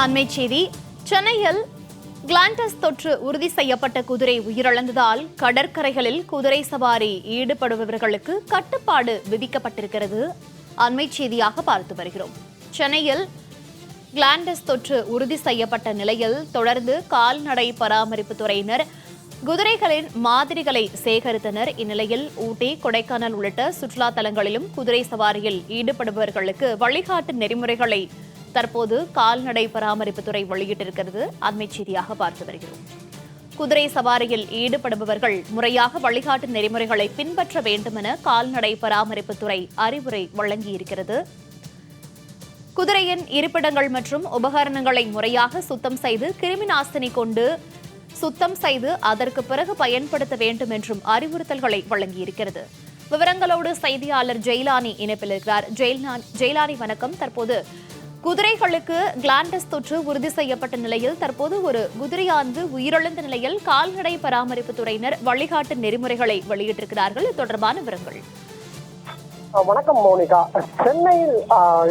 அண்மை செய்தி. சென்னையில் கிளாண்டஸ் தொற்று உறுதி செய்யப்பட்ட குதிரை உயிரிழந்ததால் கடற்கரைகளில் குதிரை சவாரி ஈடுபடுபவர்களுக்கு கட்டுப்பாடு விதிக்கப்பட்டிருக்கிறது. அண்மை செய்தியாக பார்த்து வருகிறோம். சென்னையில் கிளாண்டஸ் தொற்று உறுதி செய்யப்பட்ட நிலையில் தொடர்ந்து கால்நடை பராமரிப்பு துறையினர் குதிரைகளின் மாதிரிகளை சேகரித்தனர். இந்நிலையில் ஊட்டி, கொடைக்கானல் உள்ளிட்ட சுற்றுலா தலங்களிலும் குதிரை சவாரியில் ஈடுபடுபவர்களுக்கு வழிகாட்டு நெறிமுறைகளை தற்போது கால்நடை பராமரிப்புத்துறை வெளியிட்டிருக்கிறது. அண்மை செய்தியாக பார்த்து வருகிறோம். குதிரை சவாரியில் ஈடுபடுபவர்கள் முறையாக வழிகாட்டு நெறிமுறைகளை பின்பற்ற வேண்டும் என கால்நடை பராமரிப்புத்துறை அறிவுரை வழங்கியிருக்கிறது. குதிரையின் இருப்பிடங்கள் மற்றும் உபகரணங்களை முறையாக சுத்தம் செய்து கிருமிநாசினி கொண்டு சுத்தம் செய்து அதற்கு பிறகு பயன்படுத்த வேண்டும் என்றும் அறிவுறுத்தல்களை வழங்கியிருக்கிறது. விவரங்களோடு செய்தியாளர் ஜெயலானி இணைப்பில் இருக்கிறார். ஜெயலானி வணக்கம். தற்போது குதிரைகளுக்கு கிளாண்டஸ் தொற்று உறுதி செய்யப்பட்ட நிலையில் தற்போது ஒரு குதிரையானது உயிரிழந்த நிலையில் கால்நடை பராமரிப்பு துறையினர் வழிகாட்டு நெறிமுறைகளை வெளியிட்டிருக்கிறார்கள். இது தொடர்பான விவரங்கள். வணக்கம் மோனிகா. சென்னையில்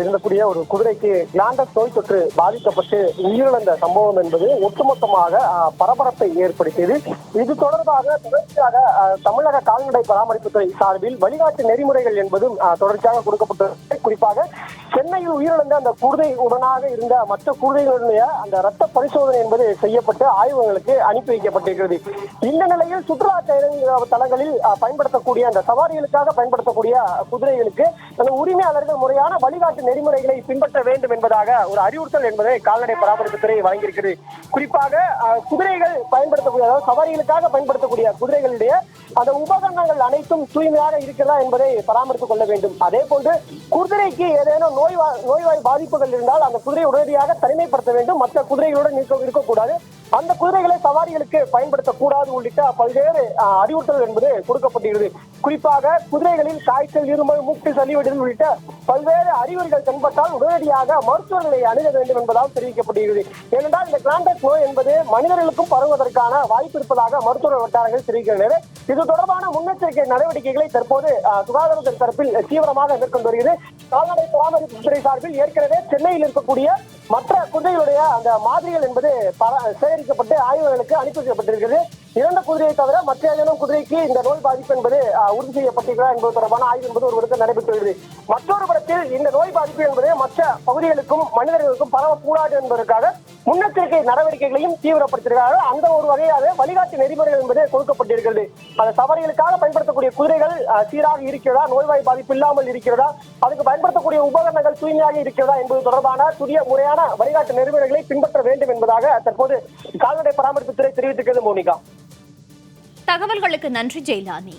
இருந்தக்கூடிய ஒரு குதிரைக்கு கிளாண்டஸ் நோய் தொற்று பாதிக்கப்பட்டு உயிரிழந்த சம்பவம் என்பது ஒட்டுமொத்தமாக பரபரப்பை ஏற்படுத்தியது. இது தொடர்பாக தொடர்ச்சியாக தமிழக கால்நடை பராமரிப்புத்துறை சார்பில் வழிகாட்டு நெறிமுறைகள் என்பதும் தொடர்ச்சியாக கொடுக்கப்பட்டது. குறிப்பாக சென்னையில் உயிரிழந்த அந்த குதிரை உடனாக இருந்த மற்ற குதிரைகளுடைய அந்த ரத்த பரிசோதனை என்பது செய்யப்பட்டு ஆய்வுகளுக்கு அனுப்பி வைக்கப்பட்டிருக்கிறது. இந்த நிலையில் சுற்றுலா தலங்களில் பயன்படுத்தக்கூடிய அந்த சவாரிகளுக்காக பயன்படுத்தக்கூடிய குதிரைகளுக்கு அந்த உரிமையாளர்கள் முறையான வழிகாட்டு நெறிமுறைகளை பின்பற்ற வேண்டும் என்பதாக ஒரு அறிவுறுத்தல் என்பதை கால்நடை பராமரிப்புத்துறை வழங்கியிருக்கிறது. குறிப்பாக குதிரைகள் பயன்படுத்தக்கூடிய, அதாவது சவாரிகளுக்காக பயன்படுத்தக்கூடிய குதிரைகளுடைய அந்த உபகரணங்கள் அனைத்தும் தூய்மையாக இருக்கிறதா என்பதை பராமரித்துக் கொள்ள வேண்டும். அதே போன்று குதிரைக்கு ஏதேனும் நோய்வாய் பாதிப்புகள் இருந்தால் அந்த குதிரையை உடனடியாக தனிமைப்படுத்த வேண்டும். மற்ற குதிரைகளுடன் இருக்கக்கூடாது. அந்த குதிரைகளை சவாரிகளுக்கு பயன்படுத்தக்கூடாது உள்ளிட்ட பல்வேறு அறிவுறுத்தல் என்பது கொடுக்கப்பட்டிருக்கிறது. குறிப்பாக குதிரைகளில் காய்ச்சல், இருமல், மூக்கு சளிவடிதல் உள்ளிட்ட பல்வேறு அறிகுறிகள் தென்பட்டால் உடனடியாக மருத்துவர்களை அணுக வேண்டும் என்பதால் தெரிவிக்கப்பட்டிருக்கிறது. ஏனென்றால் இந்த கிளாண்டஸ் நோய் என்பது மனிதர்களுக்கும் பரவுவதற்கான வாய்ப்பு இருப்பதாக மருத்துவ வட்டாரங்கள் தெரிவிக்கின்றன. இது தொடர்பான முன்னெச்சரிக்கை நடவடிக்கைகளை தற்போது சுகாதாரத்துறை தரப்பில் தீவிரமாக மேற்கொண்டு வருகிறது. கால்நடை பராமரிப்புத்துறை சார்பில் ஏற்கனவே சென்னையில் இருக்கக்கூடிய மற்ற குதிரைகளுடைய அந்த மாதிரிகள் என்பது சேகரிக்கப்பட்டு ஆய்வுகளுக்கு அனுப்பி வைக்கப்பட்டிருக்கிறது. இரண்டு குதிரையை தவிர மற்ற ஏதேனும் குதிரைக்கு இந்த நோய் பாதிப்பு என்பது உறுதி செய்யப்பட்டிருக்கிறது என்பது தொடர்பான ஆய்வு என்பது ஒரு விடத்தில் நடைபெற்று வருகிறது. மற்றொரு படத்தில் இந்த நோய் பாதிப்பு என்பது மற்ற பகுதிகளுக்கும் மனிதர்களுக்கும் பரவக்கூடாது என்பதற்காக முன்னெச்சரிக்கை நடவடிக்கைகளையும் தீவிரப்படுத்தியிருக்கிறார்கள். அந்த ஒரு வகையாக வழிகாட்டு நெறிமுறைகள் என்பது கொடுக்கப்பட்டிருக்கிறது. அந்த சவாரிகளுக்காக பயன்படுத்தக்கூடிய குதிரைகள் சீராக இருக்கிறதா, நோய்வாய் பாதிப்பு இல்லாமல் இருக்கிறதா, அதுக்கு பயன்படுத்தக்கூடிய உபகரணங்கள் தூய்மையாக இருக்கிறதா என்பது தொடர்பான புதிய முறையான வழிகாட்டு நெறிமுறைகளை பின்பற்ற வேண்டும் என்பதாக தற்போது கால்நடை பராமரிப்புத்துறை தெரிவித்திருக்கிறது. மோனிகா, தகவல்களுக்கு நன்றி ஜெயலானி.